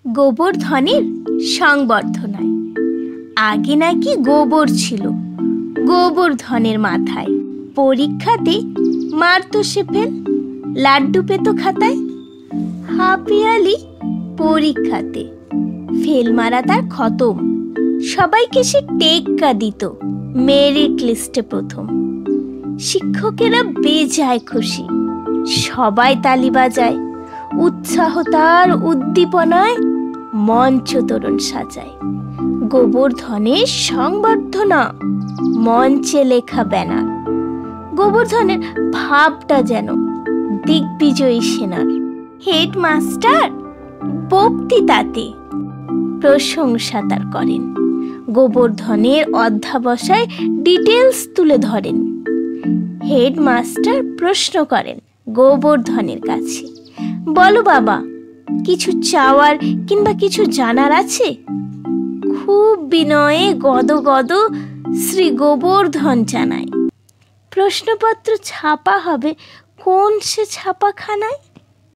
গোবর্ধনের সংবর্ধনায়। আগে নাকি গোবর ছিল গোবর্ধনের মাথায়। পরীক্ষাতে মারতো সে ফেল, লাড্ডু পেত খাতায়। হাপিয়ালি পরীক্ষাতে ফেল মারা তার খতম। সবাইকে সে টেক্কা দিত, মেরিট লিস্টে প্রথম। শিক্ষকেরা বেজায় খুশি, সবাই তালি বাজায়। উৎসাহ তার উদ্দীপনায় মঞ্চ তোরণ সাজায়। গোবর্ধনের সংবর্ধনা, মঞ্চে লেখা ব্যানার। গোবর্ধনের ভাবটা যেন দিগ্বিজয়ী সেনার। হেডমাস্টার বক্তৃতাতে প্রশংসা তার করেন। গোবর্ধনের অধ্যাবসায় ডিটেলস তুলে ধরেন। হেডমাস্টার প্রশ্ন করেন গোবর্ধনের কাছে, বলো বাবা, কিছু চাওয়ার কিংবা কিছু জানার আছে? খুব বিনয়ে গদগদ শ্রী গোবর্ধন জানায়, প্রশ্নপত্র ছাপা হবে কোন সে ছাপাখানায়?